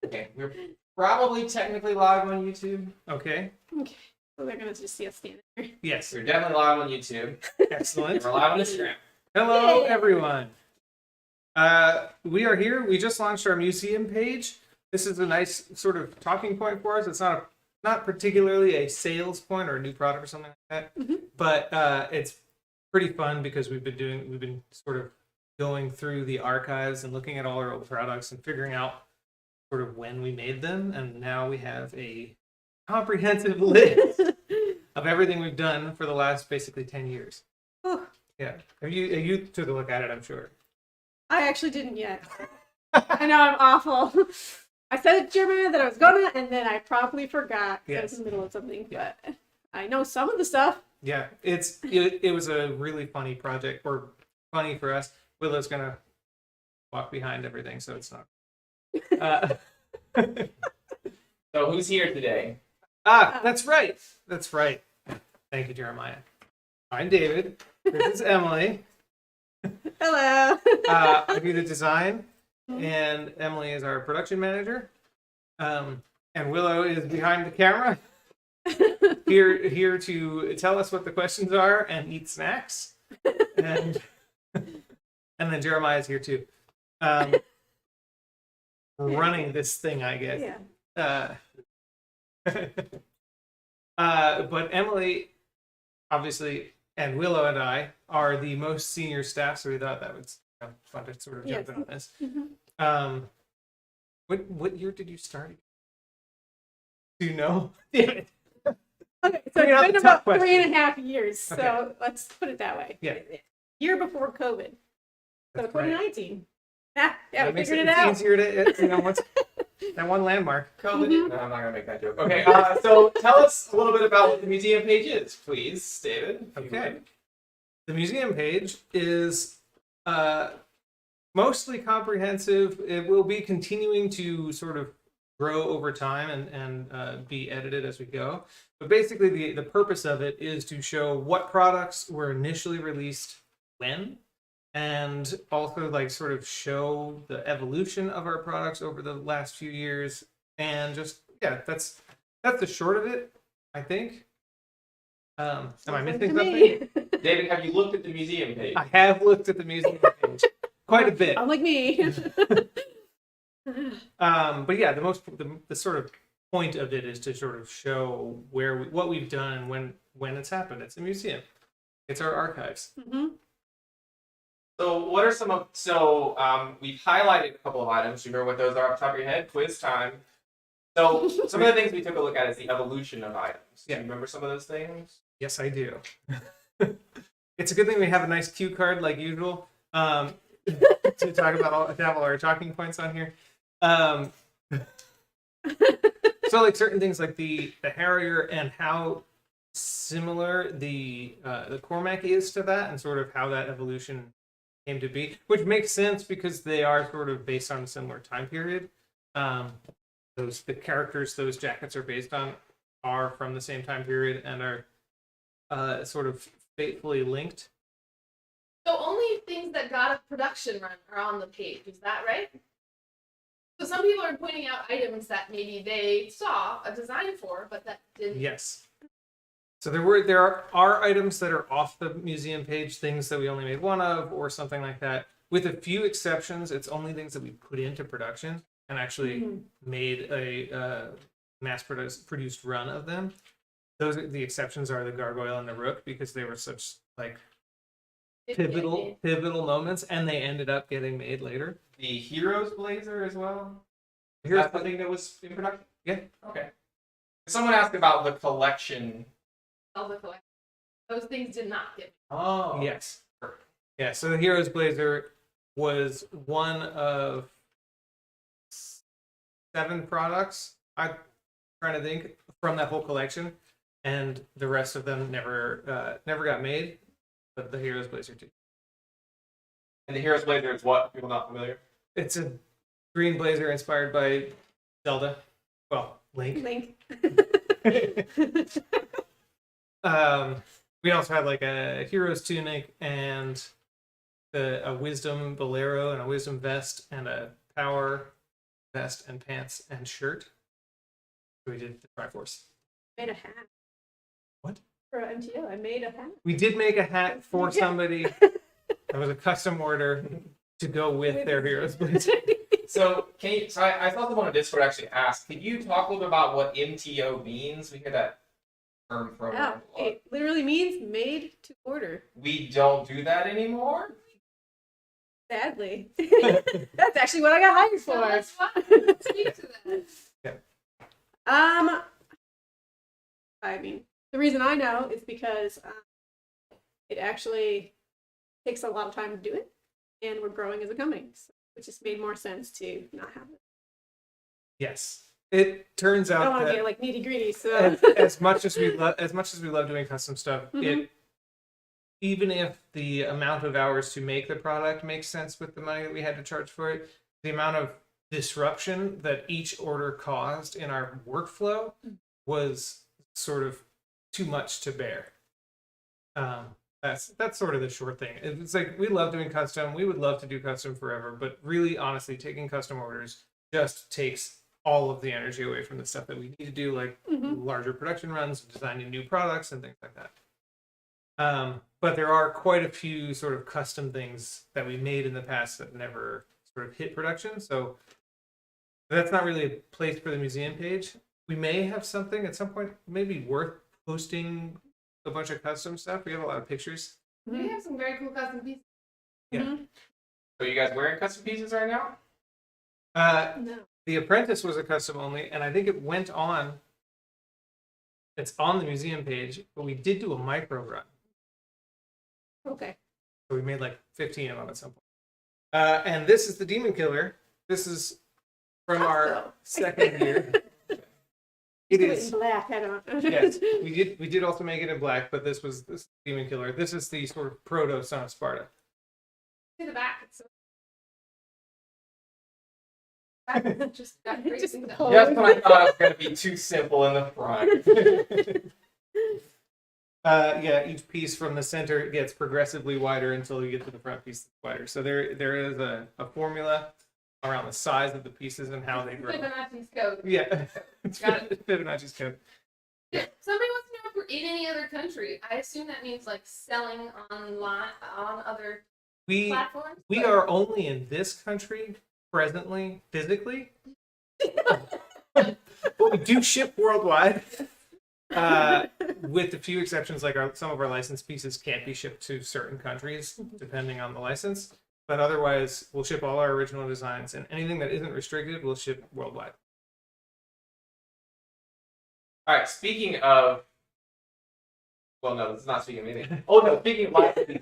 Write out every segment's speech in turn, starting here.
Okay, we're probably technically live on YouTube. Okay. Okay. So they're gonna just see us standing there. Yes. We're definitely live on YouTube. Excellent. We're live on Instagram. Hello, Yay. everyone. We are here. We just launched our museum page. This is a nice sort of talking point for us. It's not particularly a sales point or a new product or something like that, but it's pretty fun because we've been sort of going through the archives and looking at all our old products and figuring out sort of when we made them, and now we have a comprehensive list of everything we've done for the last basically 10 years. Oh, Yeah. You took a look at it, I'm sure. I actually didn't yet. I know I'm awful. I said to Jeremiah that I was gonna, and then I promptly forgot because I was in the middle of something. Yeah. But I know some of the stuff. Yeah, it was a really funny project, or funny for us. Willow's gonna walk behind everything, so it's not. So who's here today? That's right. That's right. Thank you, Jeremiah. I'm David. This is Emily. Hello. I do the design, and Emily is our production manager. And Willow is behind the camera, here to tell us what the questions are and eat snacks. And then Jeremiah is here too, running this thing, I guess. Yeah. But Emily, obviously, and Willow and I are the most senior staff, so we thought that was fun to sort of jump in on this. What year did you start? Do you know? Okay, so it's Bring out been the about tough question. 3.5 years. Okay. So let's put it that way. Yeah. Year before COVID. So That's right. 2019. Yeah, That we makes figured it it's out. easier to, once that one landmark. COVID. No, I'm not gonna make that joke. Okay, so tell us a little bit about what the museum page is, please, David. if you Okay. would. The museum page is mostly comprehensive. It will be continuing to sort of grow over time and be edited as we go. But basically, the purpose of it is to show what products were initially released when, and also like sort of show the evolution of our products over the last few years. And just, yeah, that's the short of it, I think. Am I missing something? David, have you looked at the museum page? I have looked at the museum page quite a bit. Unlike me. But yeah, the sort of point of it is to sort of show what we've done and when it's happened. It's a museum. It's our archives. So what are we've highlighted a couple of items. Do you remember what those are off the top of your head? Quiz time. So some of the things we took a look at is the evolution of items. Do Yeah. you remember some of those things? Yes, I do. It's a good thing we have a nice cue card like usual to talk about to have all our talking points on here. So like certain things like the Harrier and how similar the Cormac is to that, and sort of how that evolution came to be, which makes sense because they are sort of based on a similar time period. The characters those jackets are based on are from the same time period and are sort of fatefully linked. So only things that got a production run are on the page, is that right? So some people are pointing out items that maybe they saw a design for, but that didn't. Yes. So there are items that are off the museum page, things that we only made one of, or something like that. With a few exceptions, it's only things that we put into production and actually made a mass-produced run of them. The exceptions are the Gargoyle and the Rook, because they were such like pivotal moments, and they ended up getting made later. The Heroes Blazer as well? Is Heroes that the thing that was in production? Yeah. Okay. Someone asked about the collection. Of the collection. Those things did not get. Oh. Yes. Yeah, so the Heroes Blazer was one of 7 products, I'm trying to think, from that whole collection, and the rest of them never got made, but the Heroes Blazer too. And the Heroes Blazer is what? People not familiar? It's a green blazer inspired by Zelda. Well, Link. We also had like a Heroes tunic and a Wisdom bolero and a Wisdom vest and a Power vest and pants and shirt. So we did the Triforce. Made a hat. What? For MTO, I made a hat. We did make a hat for Yeah. somebody. That was a custom order to go with their Heroes Blades. So I saw someone on Discord actually ask, can you talk a little bit about what MTO means? We hear that term thrown Wow, around a lot. it literally means made to order. We don't do that anymore. Sadly, that's actually what I got hired So for. let's speak to that. I mean, the reason I know is because it actually takes a lot of time to do it, and we're growing as a company, so it just made more sense to not have it. Yes. It turns I don't out want to that get like nitty gritty, so as much as we love doing custom stuff, Mhm. even if the amount of hours to make the product makes sense with the money that we had to charge for it, the amount of disruption that each order caused in our workflow was sort of too much to bear. That's sort of the short thing. It's like we love doing custom. We would love to do custom forever, but really, honestly, taking custom orders just takes all of the energy away from the stuff that we need to do, like Mhm. larger production runs, designing new products, and things like that. But there are quite a few sort of custom things that we made in the past that never sort of hit production. So that's not really a place for the museum page. We may have something at some point, maybe worth posting a bunch of custom stuff. We have a lot of pictures. We have some very cool custom pieces. Yeah. Mhm. So you guys wearing custom pieces right now? No. The Apprentice was a custom only, and I think it went on. It's on the museum page, but we did do a micro run. Okay. So we made like 15 of them at some point. And this is the Demon Killer. This is from our Awesome. second year. It Do it is. in black. I don't. Yes, we did also make it in black, but this Demon Killer. This is the sort of proto Son of Sparta. See the back. It's just got great Just things the up. pose. Just when I thought it was going to be too simple in the front. Yeah, each piece from the center gets progressively wider until you get to the front piece that's wider. So there is a formula around the size of the pieces and how they grow. Fibonacci's code. Yeah, it's Got Fibonacci's code. Yeah, somebody wants to know if we're in any other country. I assume that means like selling online on other We platforms. we but- are only in this country presently, physically. But we do ship worldwide. With a few exceptions, like some of our licensed pieces can't be shipped to certain countries depending on the license. But otherwise, we'll ship all our original designs, and anything that isn't restricted, we'll ship worldwide. All right, speaking of, well, no, this is not speaking of anything. Oh no, speaking of licensing,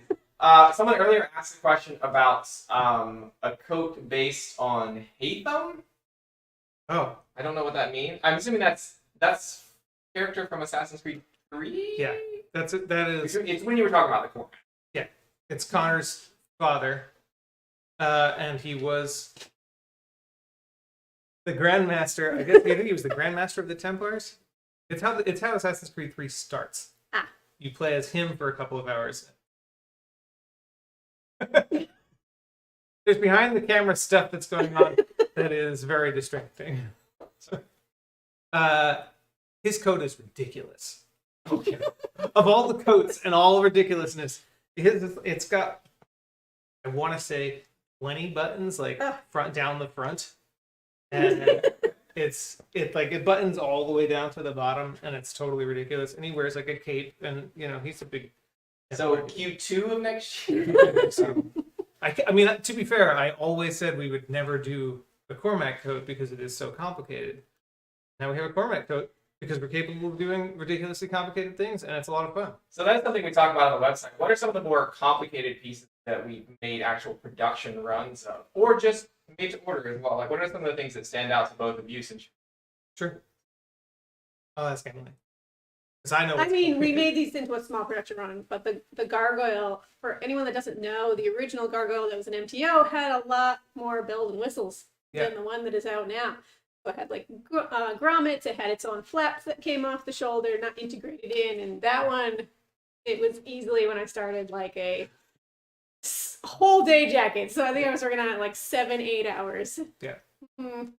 someone earlier asked a question about a coat based on Hatham. Oh, I don't know what that means. I'm assuming that's character from Assassin's Creed 3. Yeah. that's it. That is. It's when you were talking about the corn. It's Connor's father, and he was the Grandmaster. I think he was the Grandmaster of the Templars. It's how Assassin's Creed 3 starts. Ah. You play as him for a couple of hours. There's behind the camera stuff that's going on that is very distracting. His coat is ridiculous. Okay. Of all the coats and all ridiculousness, it's got, I want to say, 20 buttons, like front down the front, and it buttons all the way down to the bottom, and it's totally ridiculous. And he wears like a cape, and he's a big. So Q2 of next year. So, I mean, to be fair, I always said we would never do the Cormac coat because it is so complicated. Now we have a Cormac coat because we're capable of doing ridiculously complicated things, and it's a lot of fun. So that's something we talk about on the website. What are some of the more complicated pieces that we've made actual production runs of, or just made to order as well? Like, what are some of the things that stand out to both of you? Since Sure. I'll ask Emily. Because I know. I mean, we made these into a small production run, but the gargoyle, for anyone that doesn't know, the original gargoyle that was an MTO had a lot more bells and whistles Yeah. than the one that is out now. So it had like grommets, it had its own flaps that came off the shoulder, not integrated in, and that one, it was easily, when I started, like a whole day jacket. So I think I was working on it like 7-8 hours. Yeah. Mm.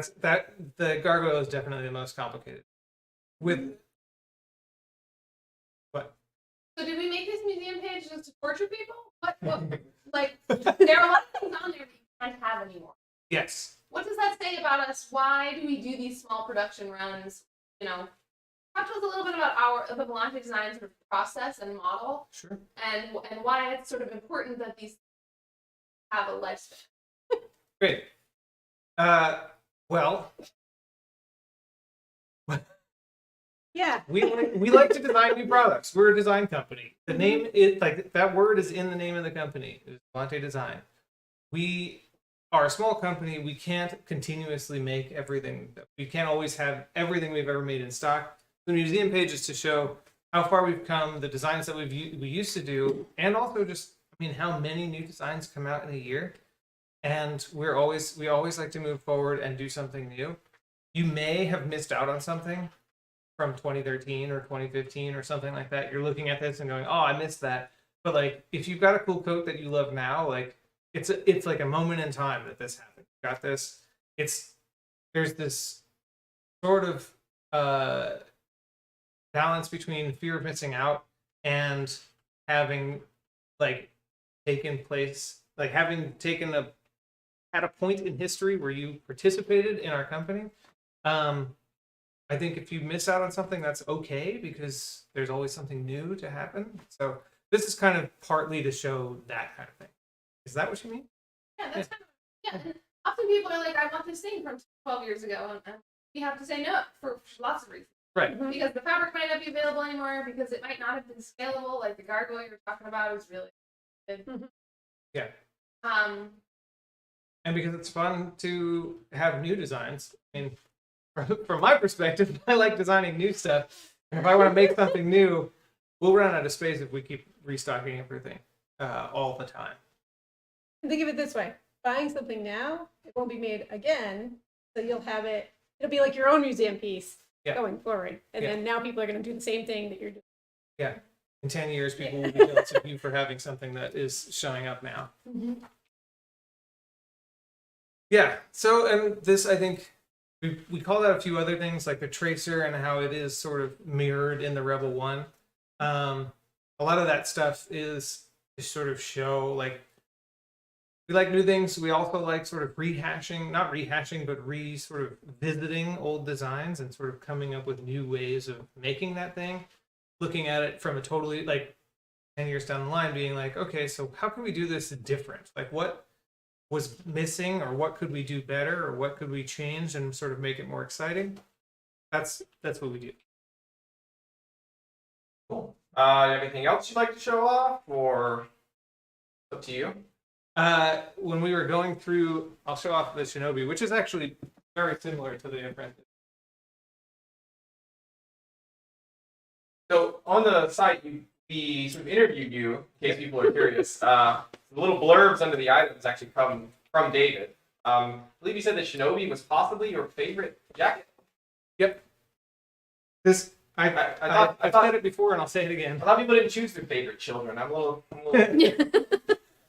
the gargoyle is definitely the most complicated. With what? So did we make this museum page just to torture people? What like there are a lot of things on there that you can't have anymore. Yes. What does that say about us? Why do we do these small production runs? You know, talk to us a little bit about the Volante design sort of process and model, Sure. and why it's sort of important that these have a lifespan. Great. Well, Yeah. we like to design new products. We're a design company. The name is like that word is in the name of the company. It's Volante Design. We are a small company. We can't continuously make everything. We can't always have everything we've ever made in stock. The museum page is to show how far we've come, the designs that we used to do, and also just how many new designs come out in a year. And we always like to move forward and do something new. You may have missed out on something from 2013 or 2015 or something like that. You're looking at this and going, "Oh, I missed that." But like, if you've got a cool coat that you love now, like it's like a moment in time that this happened. You got this. There's this sort of balance between fear of missing out and having like taken place, like having taken at a point in history where you participated in our company. I think if you miss out on something, that's okay, because there's always something new to happen. So this is kind of partly to show that kind of thing. Is that what you mean? Yeah, that's kind of, yeah. And often people are like, "I want this thing from 12 years ago," and we have to say no for lots of reasons. Right. Because the fabric might not be available anymore, because it might not have been scalable, like the gargoyle you're talking about is really good. Yeah. And because it's fun to have new designs. I mean, from my perspective, I like designing new stuff. And if I want to make something new, we'll run out of space if we keep restocking everything all the time. Think of it this way: buying something now, it won't be made again, so you'll have it. It'll be like your own museum piece going forward, and then now people are going to do the same thing that you're doing. Yeah. In 10 years, people will be jealous of you for having something that is showing up now. Yeah. So, and this, I think, we called out a few other things like the tracer and how it is sort of mirrored in the Rebel One. A lot of that stuff is to sort of show, like, we like new things. We also like sort of not rehashing, but sort of visiting old designs and sort of coming up with new ways of making that thing. Looking at it from a totally, like, 10 years down the line, being like, okay, so how can we do this different? Like, what was missing, or what could we do better, or what could we change and sort of make it more exciting? That's what we do. Cool. Anything else you'd like to show off, or up to you? When we were going through, I'll show off the Shinobi, which is actually very similar to the Apprentice. So on the site, we sort of interviewed you, in case people are curious. The little blurbs under the items actually come from David. I believe you said that Shinobi was possibly your favorite jacket. Yep. I've said it before, and I'll say it again. A lot of people didn't choose their favorite children. I'm a little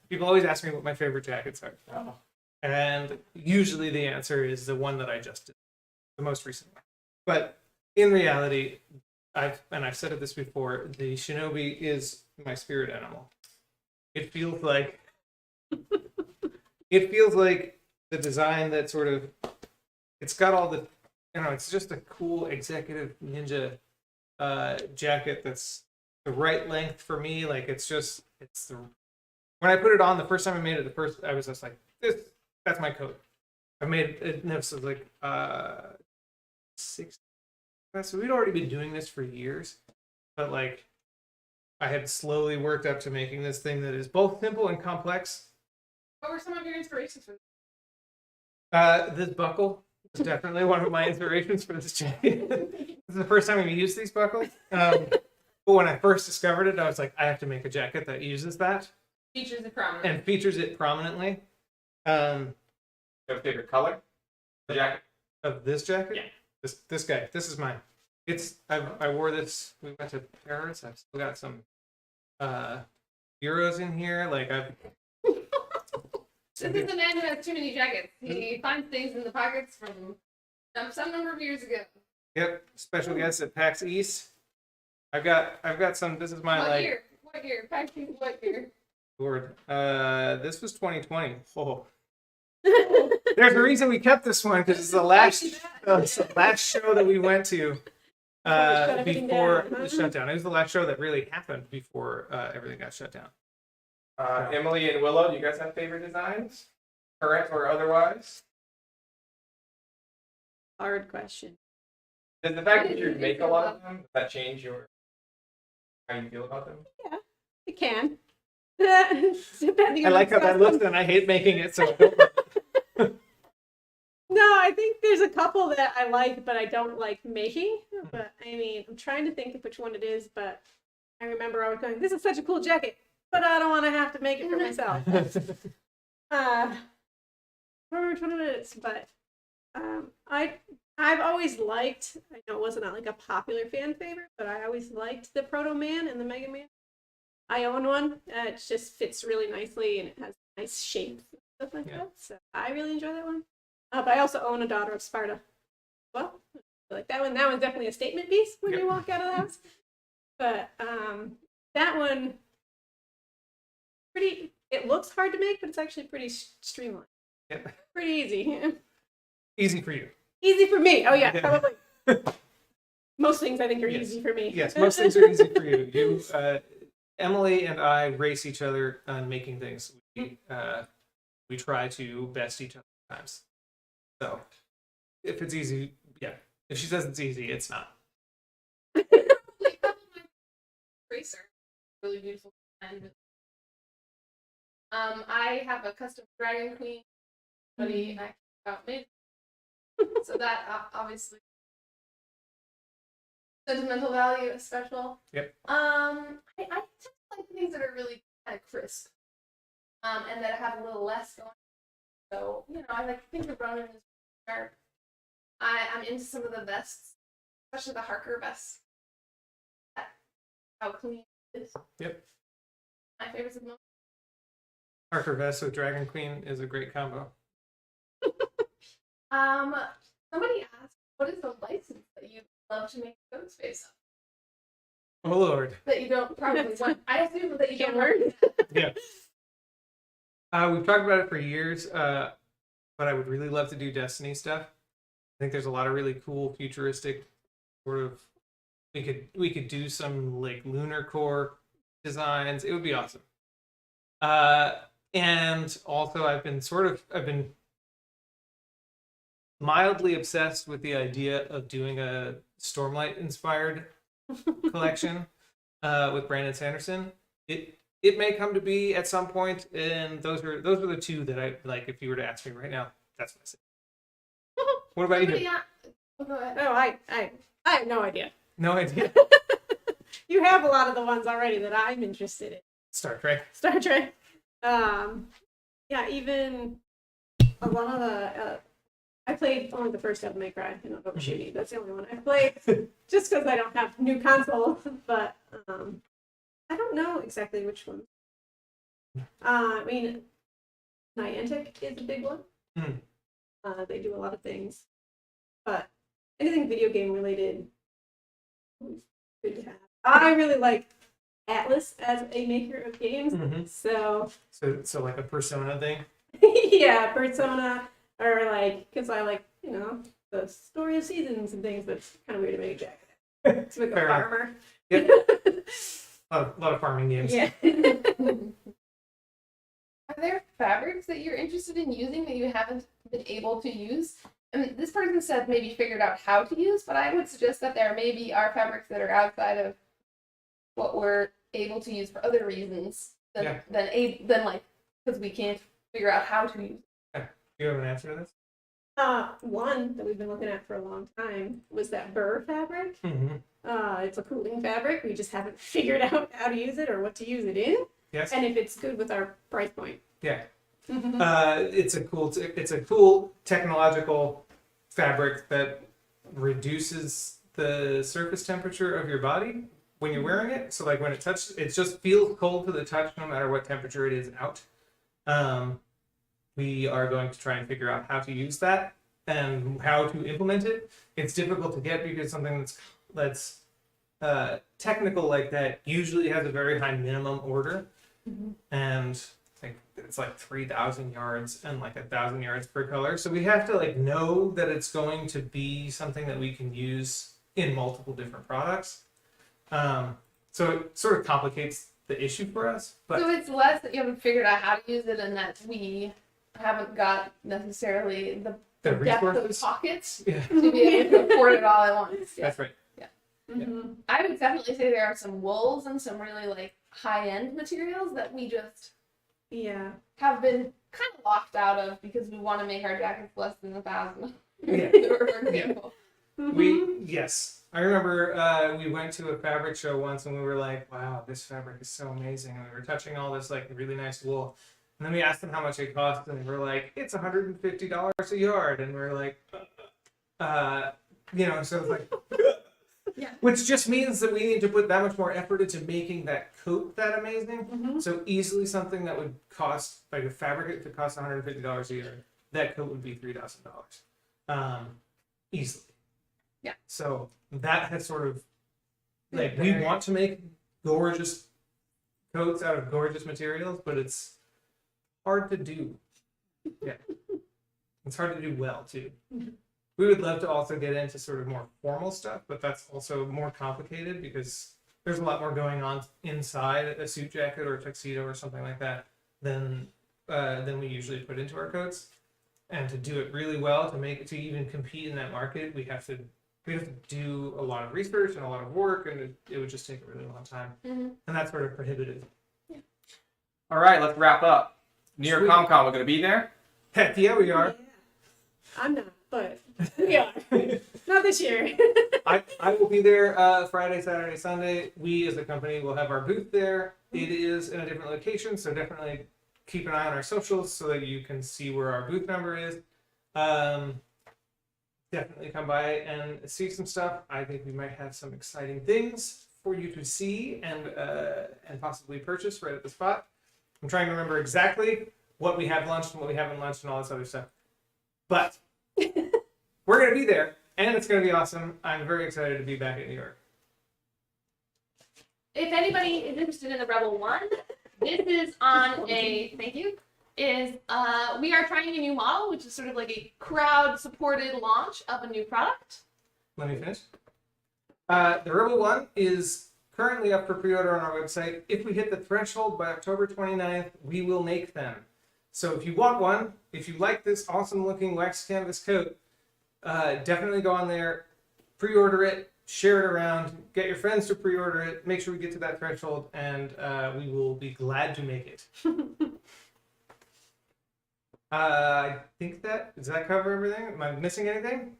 People always ask me what my favorite jackets are. Oh. And usually the answer is the one that I just did, the most recent one. But in reality, I've said this before, the Shinobi is my spirit animal. It feels like the design that sort of, it's got all the, it's just a cool executive ninja jacket that's the right length for me. Like, when I put it on the first time I made it, I was just like, that's my coat. I made it, and this was like 6. So we'd already been doing this for years, but like, I had slowly worked up to making this thing that is both simple and complex. what were some of your inspirations for this? This buckle is definitely one of my inspirations for this jacket. This is the first time we used these buckles. But when I first discovered it, I was like, I have to make a jacket that uses that. Features it prominently. And features it prominently. You have a favorite color? The jacket? Of this jacket? Yeah. This guy. This is mine. I wore this. We went to Paris. I've still got some euros in here. Like, This is a man who has too many jackets. He finds things in the pockets from some number of years ago. Yep, special guest at PAX East. I've got some. This is my What like. year? What year? Practically what year? Lord, this was 2020. Oh, there's a reason we kept this one because it's the last show that we went to before the shutdown. It was the last show that really happened before everything got shut down. Emily and Willow, do you guys have favorite designs, current or otherwise? Hard question. Does the fact that you make a lot of them, does that change how you feel about them? Yeah, it can. Depending I on like how what's that custom. looks, and I hate making it. So No, I think there's a couple that I like, but I don't like making. But I mean, I'm trying to think of which one it is, but I remember I was going, this is such a cool jacket, but I don't want to have to make it for myself. I remember which one it is, but I've always liked, I know it wasn't like a popular fan favorite, but I always liked the Proto Man and the Mega Man. I own one. It just fits really nicely and it has nice shapes and stuff like that. So I really enjoy that one. But I also own a Daughter of Sparta. Well, like that one. That one's definitely a statement piece when you walk out of the house. But that one, pretty. It looks hard to make, but it's actually pretty streamlined. Yep. Pretty easy. Easy for you. Easy for me. Oh yeah, Yeah. probably. Most things I think are Yes. easy for me. Yes, most things are easy for you. Emily and I race each other on making things. We try to best each other times. So if it's easy, yeah. If she says it's easy, it's not. Racer, really beautiful design. I have a custom Dragon Queen. Buddy about made. So that obviously sentimental value is special. Yep. I tend to like things that are really kind of crisp. And that have a little less going. So, I like to think of Ronan as sharp. I'm into some of the vests, especially the Harker vest. How clean it is. Yep. My favorites of the moment. Harker vest with Dragon Queen is a great combo. Somebody asked, what is the license that you love to make coats based on? Oh Lord. That you don't probably want. I assume that you Can't don't learn. Yeah. We've talked about it for years, but I would really love to do Destiny stuff. I think there's a lot of really cool futuristic sort of. We could do some like lunar core designs. It would be awesome. And also I've been mildly obsessed with the idea of doing a Stormlight inspired collection with Brandon Sanderson. It may come to be at some point, and those are the two that I like. If you were to ask me right now, that's what I say. What about you? Go ahead. Oh, I have no idea. No idea. You have a lot of the ones already that I'm interested in. Star Trek. Star Trek. Yeah, even a lot of the. I played only the first Devil May Cry. I don't overshoot me. That's the only one I played, just because I don't have new consoles. But I don't know exactly which one. I mean, Niantic is a big one. Mm. They do a lot of things, but anything video game related, good to have. I really like Atlas as a maker of games, Mhm. So like a Persona thing. yeah, Persona, or like, because I like, the Story of Seasons and things. That's kind of weird to make a jacket. To make a Fair enough. farmer. Yep. A lot of farming games. Yeah. Are there fabrics that you're interested in using that you haven't been able to use? And this person said maybe figured out how to use, but I would suggest that there maybe are fabrics that are outside of what we're able to use for other reasons than like because we can't figure out how to use. Do you have an answer to this? One that we've been looking at for a long time was that Burr fabric. Mm-hmm. It's a cooling fabric. We just haven't figured out how to use it or what to use it in, Yes. and if it's good with our price point. Yeah. It's a cool technological fabric that reduces the surface temperature of your body when you're wearing it. So like when it touches, it just feels cold to the touch no matter what temperature it is out. we are going to try and figure out how to use that and how to implement it. It's difficult to get because something that's technical like that usually has a very high minimum order, and I think it's like 3,000 yards and like 1,000 yards per color. So we have to like know that it's going to be something that we can use in multiple different products. So it sort of complicates the issue for us. But So it's less that you haven't figured out how to use it and that we haven't got necessarily the the depth of resources. pockets Yeah, to be able to afford it all at once. Yeah. that's right. Mhm. I would definitely say there are some wools and some really like high-end materials that we just Yeah. have been kind of locked out of because we want to make our jackets less than 1,000. Yeah. For example. Yes, I remember we went to a fabric show once and we were like, wow, this fabric is so amazing. And we were touching all this like really nice wool. And then we asked them how much it cost and they were like, it's $150 a yard. And we were like, you know, so it's like, Yeah. which just means that we need to put that much more effort into making that coat that amazing. Mhm. So easily something that would cost, like a fabric that cost $150 a yard, that coat would be $3,000. Easily. Yeah. So that has sort of, like, we Very- want to make gorgeous coats out of gorgeous materials, but it's hard to do. Yeah. It's hard to do well, too. We would love to also get into sort of more formal stuff, but that's also more complicated because there's a lot more going on inside a suit jacket or a tuxedo or something like that than we usually put into our coats. And to do it really well, to even compete in that market, we have to do a lot of research and a lot of work, and it would just take a really long time, Mhm. and that's sort of prohibitive. All right, let's wrap up. New York Sweet. Comic Con, we're going to be there. Heck yeah, we are. Yeah. I'm not, but we are. Not this year. I will be there Friday, Saturday, Sunday. We as a company will have our booth there. It is in a different location, so definitely keep an eye on our socials so that you can see where our booth number is. Definitely come by and see some stuff. I think we might have some exciting things for you to see and possibly purchase right at the spot. I'm trying to remember exactly what we have launched and what we haven't launched and all this other stuff. But we're going to be there, and it's going to be awesome. I'm very excited to be back in New York. If anybody is interested in the Rebel One, this is on a thank you. We are trying a new model, which is sort of like a crowd-supported launch of a new product. Let me finish. The Rebel One is currently up for pre-order on our website. If we hit the threshold by October 29th, we will make them. So if you want one, if you like this awesome-looking wax canvas coat, definitely go on there, pre-order it, share it around, get your friends to pre-order it, make sure we get to that threshold, and we will be glad to make it. I think does that cover everything? Am I missing anything?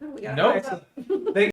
Oh, we got Nope. it. Thank